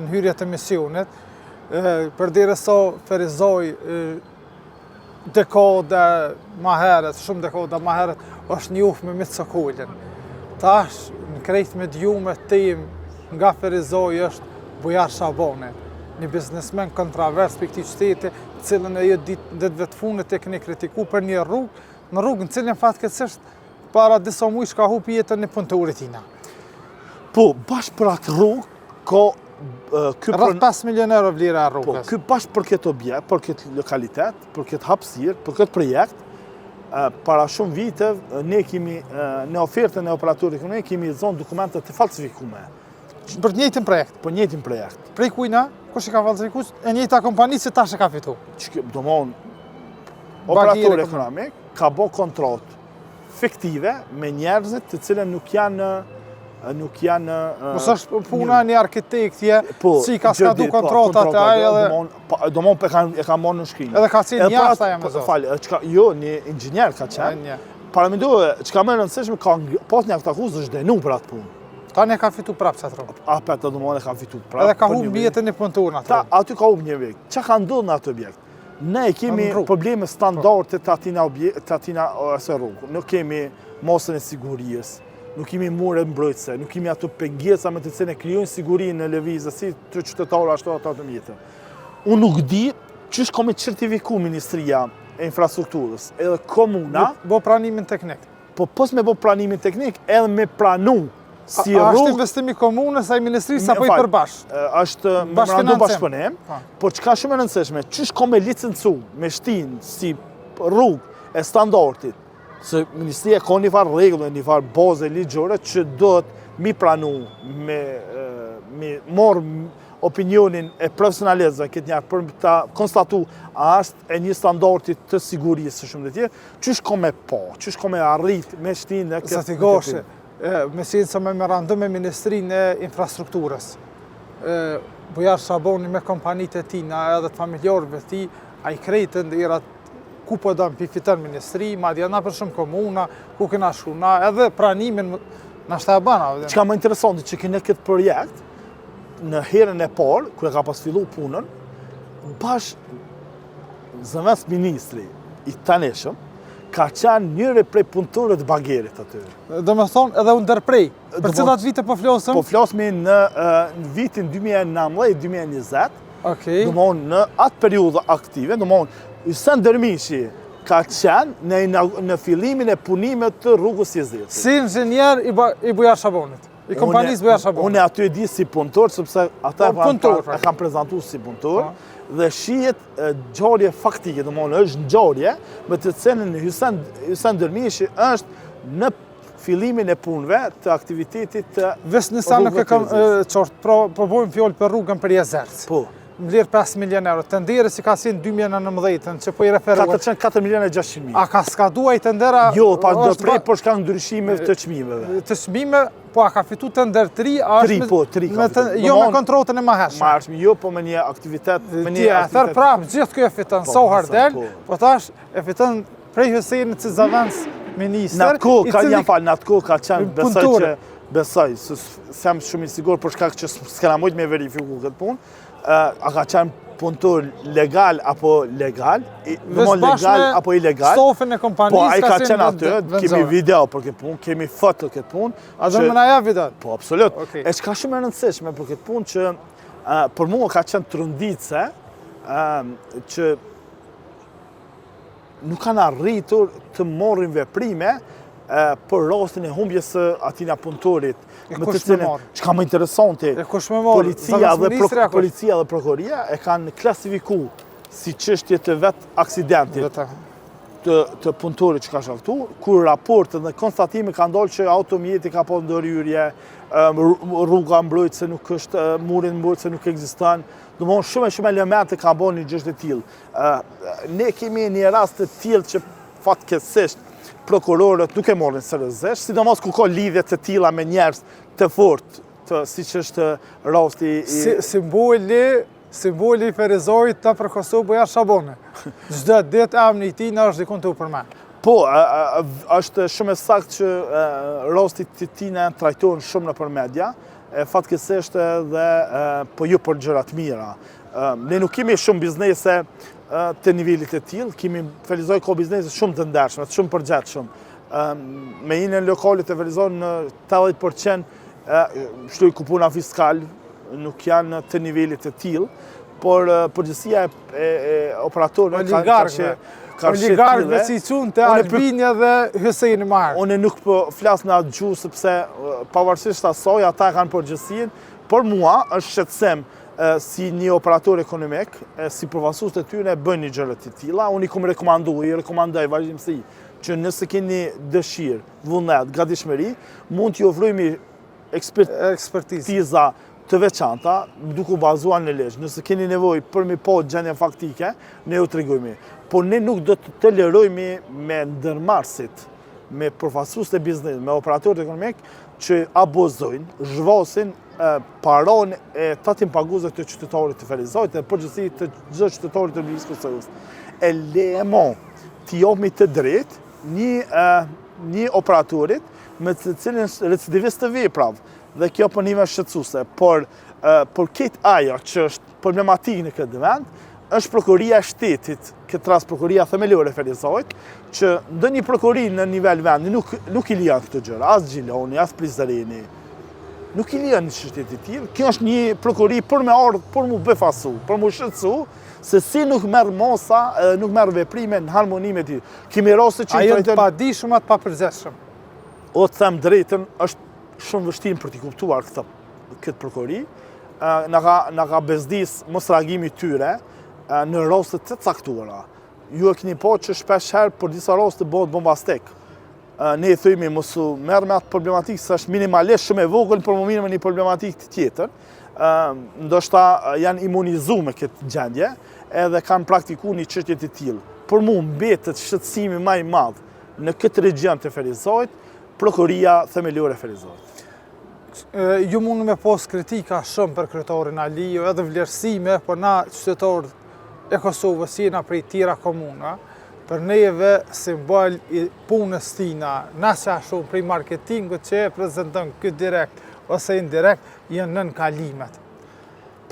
hyrje të misionit, përderisa Ferizaj dekada më herët, shumë dekada më herët, është njohur me Mitsokolin. Tash, në krejt me djume tim nga Ferizaj është Bujar Shabani, një biznesmen kontravers për këtij qyteti, cilën e ditëve të fundit e keni kritiku për një rrugë, në rrugë në cilën fatkeqësisht para disa muajsh ka humbur jetën e punëtorit tina. Po, bashkë për atë rrugë ka rreth 5 milionë euro vlera e rrugës. Po, bashkë për këtë objekt, për këtë lokalitet, për këtë hapësirë, për këtë projekt, para shumë vite ne kemi në ofertën e operatorit ekonomik kemi zonë dokumente të falsifikuara, Për të njëjtin projekt. Për njëjtin projekt. Prej kujna, kush i ka vallëzikuar, e njëjta kompani që tash e ka fitu. Domthon operatori ekonomik ka bë kontratë fiktive me njerëzit të cilën nuk janë Mos është puna një arkitektje, si ka skadu kontratat e ai edhe domthon e ka marrë në shkrim. Edhe ka qenë jashtë ajo më zot. Falë, jo, një inxhinier ka qenë. Para mendoj, çka më e rëndësishme ka pas një aktakuz është dënu për atë punë. Tani e ka fitu prapë çatro. Apet domthon e ka fitu prapë. Edhe ka humbur jetën e punëtorën atë. Aty ka humbur një vit. Çka ka ndodhur në atë objekt? Ne kemi probleme standarde të atina ose rrugë. Nuk kemi mosën e sigurisë. Nuk kemi mure mbrojtëse, nuk kemi ato pengesa me të cilën e krijojnë sigurinë në lëvizje si të qytetarë ashtu ata të mjetë. Unë nuk di çish ka me certifiku Ministria e Infrastrukturës, edhe komuna. Bo pranimin teknik. Po pos me bo pranimin teknik, edhe me pranu si rrugë. Është rrugë. investimi komunës ai ministrisë apo i përbash? Është memorandum bashkëpunim, por çka shumë e rëndësishme, çish ka me licencu, me shtin si rrugë e standardit. Se Ministria ka një farë regullë, një farë baze ligjore që do të mi pranu me morë opinionin e profesionalizve këtë njerë për të konstatu a është e një standardit të sigurisë së shumë dhe tjerë, qysh ka me qysh ka me arrit me shtinë në këtë. Zati Goshe, me sinë së memorandum me Ministrinë e Infrastrukturës, Bujar Shaboni me kompanitë e tina edhe të familjarëve të ti, a i krejtën dhe irat ku po dëmë pifiton ministri, ma djena për shumë komuna, ku këna shuna, edhe pranimin në shta e bana. Çka më interesanti që këne këtë projekt, në herën e parë, kër e ka pas fillu punën, zëvendës ministri i taneshëm, ka qenë njëre prej punëtorëve të Bagerit aty. Do me thonë edhe unë ndërprej, për cilat vite po flosëm? Po flosmi në vitin 2019-2020, domthon në atë periudhë aktive, domthon Ysen Dermishi ka qenë në fillimin e punimit të rrugës Jezidit. Si inxhinier i Bujar Shabonit, i kompanisë Bujar Shabonit. Unë aty e di si punëtor, sepse ata e kam prezantuar si punëtor, dhe shihet ngjarje faktike, domthon është ngjarje me të cilën Ysen Dermishi është në fillimin e punëve të aktivitetit të Vesë nësa nuk e kam qort, provojmë fjollë për rrugën për Jezerc. Po. Më lirë 5 milion euro. Tendere si ka si në 2019, që po i referuar. 4 milion e 600.000. A ka skadua i tendera? Jo, pa ndërprej për shkak ndryshime të çmimeve. Të çmime, po a ka fitu tender 3? 3, po, 3 ka fitu. Jo me kontrotën e mahershme. Jo, po me një aktivitet. Tjetër prapë, gjithë kjo e fiton, so hardel, po tash e fiton prej Hysenit që zavendës minister. Në atë kohë ka qenë, besoj, sem shumë i sigur për shkak që s'kena mujt me verifiku këtë punë, a ka qenë punëtor legal apo legal, legal apo ilegal. Stofën e kompanisë po, a i ka qenë atë, kemi video për këtë punë, kemi foto këtë punë. A dhe më na ja video? Po, absolut. E çka shumë e rëndësishme për këtë punë që për mua ka qenë tronditse që nuk kanë arritur të morrin veprime për rastin e humbjes së atina punëtorit. Me të cilën, çka më interesante, policia dhe prokuroria e kanë klasifikuar si çështje të vet aksidentit të punëtorit që ka shkaktuar, kur raportet dhe konstatime kanë dalë që automjeti ka pasur ndërhyrje, rruga mbrojtëse nuk është, muri mbrojtëse nuk ekziston. Domthon shumë elemente ka bën një gjë të tillë. Ne kemi një rast të tillë që fatkeqësisht prokurorët nuk e morrin seriozisht, sidomos ku ka lidhje të tilla me njerëz të fortë, siç është rasti i simboli i Ferizorit të për Kosovë Bujar Shaboni. Çdo ditë emri i tij na është diku të përmend. Po, është shumë e saktë që rasti i tij na trajtohen shumë nëpër media, fatkeqësisht edhe po jo për gjëra të mira. Ne nuk kemi shumë biznese të nivelit e tillë, kemi Felizoj ka biznese shumë të ndershme, shumë përgjithshëm. Me inën lokalet e Felizoj në 80% shtoj kupona fiskal, nuk janë të nivelit të tillë, por përgjësia e operatorëve oligarkëve si qunë të Albinja dhe Hyseni Marë. Unë nuk po flas në atë gjuhë sepse pavarësisht asaj ata kanë përgjësinë, por mua është shqetësim si një operator ekonomik, si përfaqësues të tyre bën një gjëra të tilla. Unë i rekomandoj vazhdimsi që nëse keni dëshirë, vullnet, gatishmëri, mund t'ju ofrojmë ekspertiza të veçanta, duke u bazuar në ligj. Nëse keni nevojë për mi po gjendje faktike, ne ju tregojmë. Po ne nuk do të tolerojmë me ndërmarrësit, me përfaqësuesit e biznesit, me operatorët ekonomik që abuzojnë, zhvasin paranë e tatim paguese të qytetarit të Felizojt dhe përgjithësi të çdo qytetarit të Republikës Kosovës. E lemo t'i japmi të drejtë një operatorit me të cilin recidivist të veprave. Dhe kjo për njëve shqetësuese, por këtë ajo që është problematikë në këtë vend, është prokuria e shtetit, këtë rast prokuria themelore e Felizojt, që ndonjë prokuri në nivel vendi nuk i lian këto gjëra, as Gjiloni, as Prizreni, nuk i lian në qytetit të tillë. Kjo është një prokuri për me ardhë, për mu befasu, për mu shqetësu, se si nuk merr mosa, nuk merr veprime në harmoni me ti. Kemi raste që ajo të padijshëm atë papërgjeshëm. O të them drejtën, është shumë vështirë për t'i kuptuar këtë prokuri. Na ka bezdis mos reagimi tyre në rastet të caktuara. Ju e keni po që shpesh herë për disa raste bëhet bombastik. Ne i themi mos u merr me atë problematikë se është minimalisht shumë e vogël për më mirë me një problematikë tjetër. Ndoshta janë imunizuar me këtë gjendje edhe kanë praktikuar një çështje të tillë. Për mua mbetet shqetësimi më i madh në këtë regjion të Felizojt, prokuria themelore e Felizojt. Ju mund me pos kritika shumë për kryetarin Aliu, edhe vlerësime, por na qytetarët e Kosovës jena prej tjera komuna, për neve simbol i punës tina, na që shumë prej marketingut që e prezenton këtë direkt ose indirekt, jenë nën kalimet.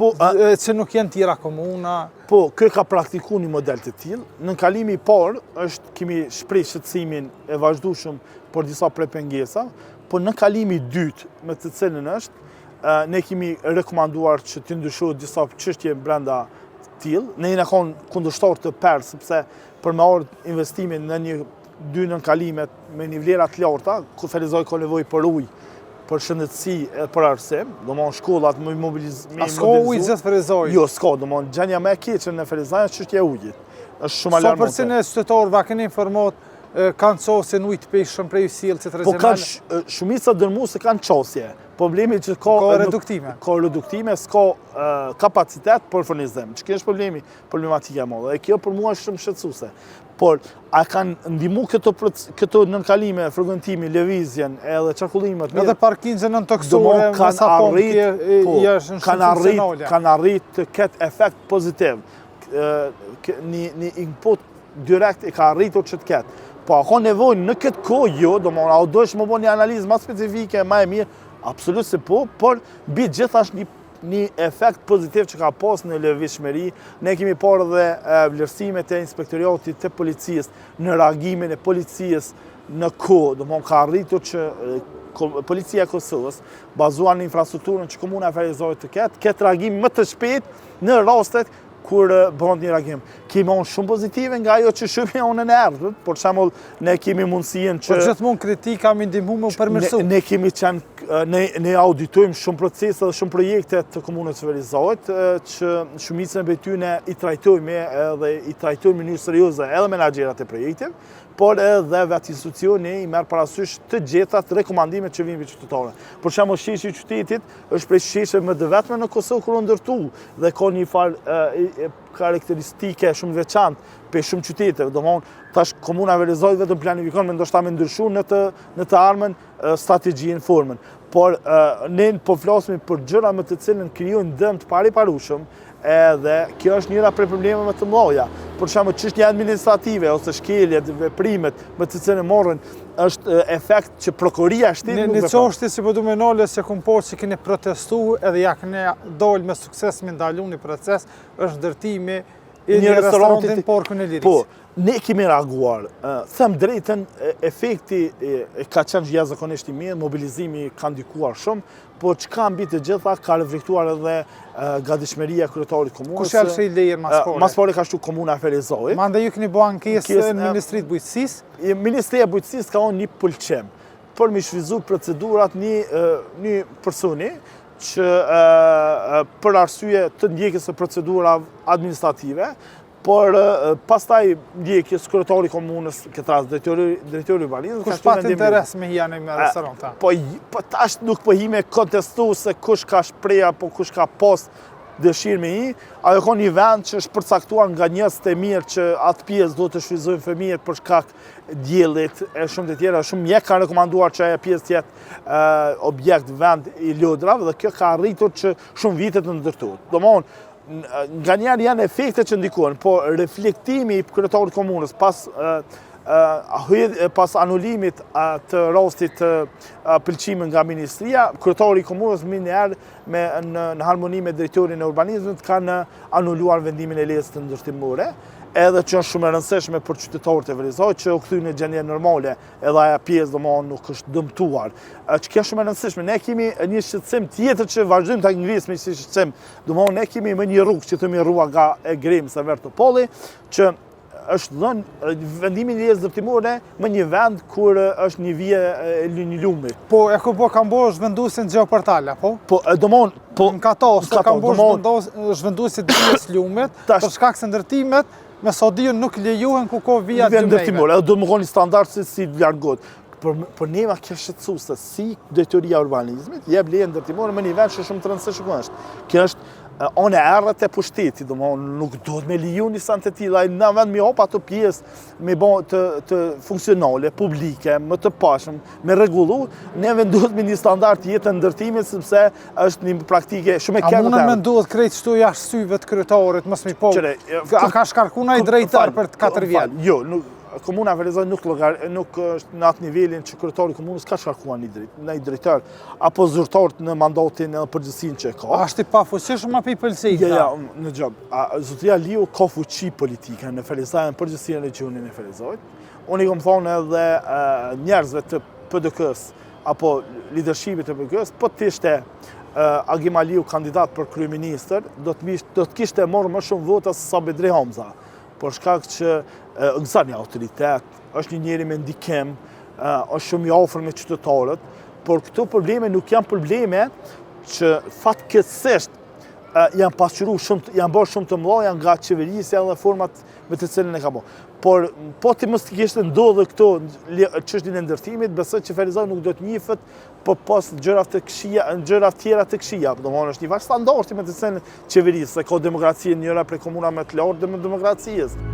Që nuk jenë tjera komuna. Po, kë ka praktiku një model të tillë. Në kalimi i parë është kemi shpreh shqetësimin e vazhdueshëm për disa prej pengesa, po në kalimi i dytë me të cilën është, ne kemi rekomanduar që të ndryshohet disa çështje brenda tillë. Ne jena kanë kundërshtar të perë, sepse për me ardhur investimin në dy nënkalimet me një vlera të larta, ku Felizoj ka nevojë për ujë, për shëndetësi e për arsim, do më shkollat më mobilizim. A s'ka ujë gjithë Felizoj? Jo, s'ka, do më gjendja me keqe në Felizoj është çështja e ujit. Është shumë alarmante. Sa përcin e qytetarëve keni informuar kanë qosin ujë të pishëm prej sjellësit regionale? Po kanë shumica dërmuese kanë qosje. Problemi që ka reduktime. Ka reduktime, s'ka kapacitet për furnizim. Që kjo është problematika e madhe. E kjo për mua është shumë shqetësuese. Por a kanë ndihmu këto nënkalime, fragmentimi, lëvizjen edhe çarkullimet. Edhe parkingën nën toksore, kanë arrit të ketë efekt pozitiv. Një input direkt e ka arritur që të ketë. Po a ka nevojë në këtë kohë, jo, a do është më bo një analizë më specifike, më e mirë, absolut se po, por mbi gjithashtu një efekt pozitiv që ka pas në lëvizshmëri. Ne kemi parë dhe vlerësimet e inspektoratit të policisë, në reagimin e policisë në kohë, ka arritur që policia e Kosovës, bazuar në infrastrukturën që komuna e Felizojt të ketë reagim më të shpejt në rastet kur bëhet një reagim. Kemi shumë pozitive nga ajo që shumë unë në erdhët, por shembull ne kemi mundësinë që... Por gjithmonë kritika më ndihmu me u përmirësu. Ne kemi ne auditojmë shumë procese dhe shumë projekte të komunës së Felizojt, që shumicën e tyre i trajtojmë edhe i trajtojmë në mënyrë serioze edhe menaxherat e projektit, por edhe vetë institucioni i merr parasysh të gjitha rekomandimet që vijnë qytetarëve. Për shembull, sheshi i qytetit është prej shesheve më të vetme në Kosovë kur u ndërtu dhe ka një farë karakteristike shumë veçantë për shumë qyteteve. Domthonë, tash komuna e Felizojt vetëm planifikon me ndoshta me ndryshu në të ardhmen strategjinë, formën. Por ne po flasim për gjëra me të cilën krijojnë dëm të pariparueshëm, edhe kjo është njëra prej problemeve më të mëdha. Për shembull, çështja administrative ose shkeljet, veprimet me të cilën morën është efekt që prokuria e shtetit nuk në çështje si po du menole se kum po që keni protestuar edhe ja keni dalë me sukses me ndalu një proces, është ndërtimi i një restorantin Porkun e Liris. Po, ne kemi reaguar. Them drejtën, efekti ka qenë jashtëzakonisht i mirë, mobilizimi ka ndikuar shumë, po çka mbi të gjitha ka reflektuar edhe gatishmëria e kryetarit komunës. Kush janë shej lejen maspore? Maspore ka shtu komuna e Felizojt. Mandej ju keni bë ankesë në Ministrinë e Bujqësisë? Ministria e Bujqësisë ka një pëlqim për mi shfrytzuar procedurat një personi që për arsye të ndjekjes së procedurave administrative por pastaj ndjekjes kryetari i komunës, këtë rast drejtori urbanizmit. Kush pat interes me hija në restoranta? Po tash nuk po hi me kontestu se kush ka shpreh apo kush ka pas dëshirë me hi, ajo ka një vend që është përcaktuar nga njerëzit e mirë që atë pjesë do të shfrytëzojnë fëmijët për shkak diellit e shumë të tjera. Shumë mjek kanë rekomanduar që ajo pjesë të jetë objekt vend i lodrave dhe kjo ka arritur që shumë vite të ndërtohet. Domthonë, nga njerë janë efekte që ndikojnë, po reflektimi i kryetarit komunës pas anulimit të rastit të pëlqimit nga ministria, kryetari i komunës në harmoni me drejtorin e urbanizmit kanë anuluar vendimin e lejes të ndërtimore, edhe që është shumë e rëndësishme për qytetarët e Velizajt që u kthy në gjendje normale, edhe ajo pjesë domosdoshmë nuk është dëmtuar. Që kjo është shumë e rëndësishme. Ne kemi një shqetësim tjetër që vazhdojmë ta ngrisim si shqetësim. Domosdoshmë ne kemi më një rrugë që themi rruga nga Egrims e Vertopolli, që është dhënë vendimin e lejes ndërtimore më një vend kur është një vije e një lumi. Po e ku po ka mbosh vendusin geoportale, po? Po në Katos ka mbosh vendusit vijes lumit, për shkak se ndërtimet me sodiun nuk lejohen ku ka vija ndërtimore. Edhe do të më koni standard se si largohet. Por neva kjo shqetësuese si drejtoria e urbanizmit jep leje ndërtimore më një vend që shumë të rëndësishëm është. Kjo është onë e errët e pushtetit, domthonë nuk duhet me leju një sant të tilla, në vend me hop ato pjesë me bë të funksionale, publike, më të pashëm, me rregullu, ne vendohet me një standard jetë ndërtimit sepse është një praktike shumë e keq. A mundën me ndodh krejt çto jashtë syve të kryetarit, mos më po. A ka shkarkuar ai drejtar për 4 vjet? Jo, Komuna e Velizajt nuk është në atë nivelin që kryetari i komunës ka shkarkuar një drejtar apo zyrtar në mandatin edhe përgjegjësinë që ka. A është i pafuqishëm apo i pëlqej? Ja, në gjop. Zotëria Liu ka fuqi politike në Velizajt, në përgjegjësinë e regionit në Velizajt. Unë i kam thonë edhe njerëzve të PDK-s apo leadershipit të PDK-s, po të ishte Agim Aliu kandidat për kryeministër, do të kishte marrë më shumë vota se sa Bedri Hamza. Por shkak që gëzon një autoritet, është një njeri me ndikim, është shumë i afër me qytetarët, por këto probleme nuk janë probleme që fatkeqësisht janë bërë shumë të mëdha nga qeverisja dhe format me të cilën e ka bërë. Por po ti mos kishte ndodhur këto çështjen e ndërtimit, besoj që Velizajt nuk do të njihet po pas gjëra të tjera të këqija. Domthonë është një varg standardi me të cilën qeverisja ka demokracinë njëra prej komunave më të lartë dhe më demokracisë.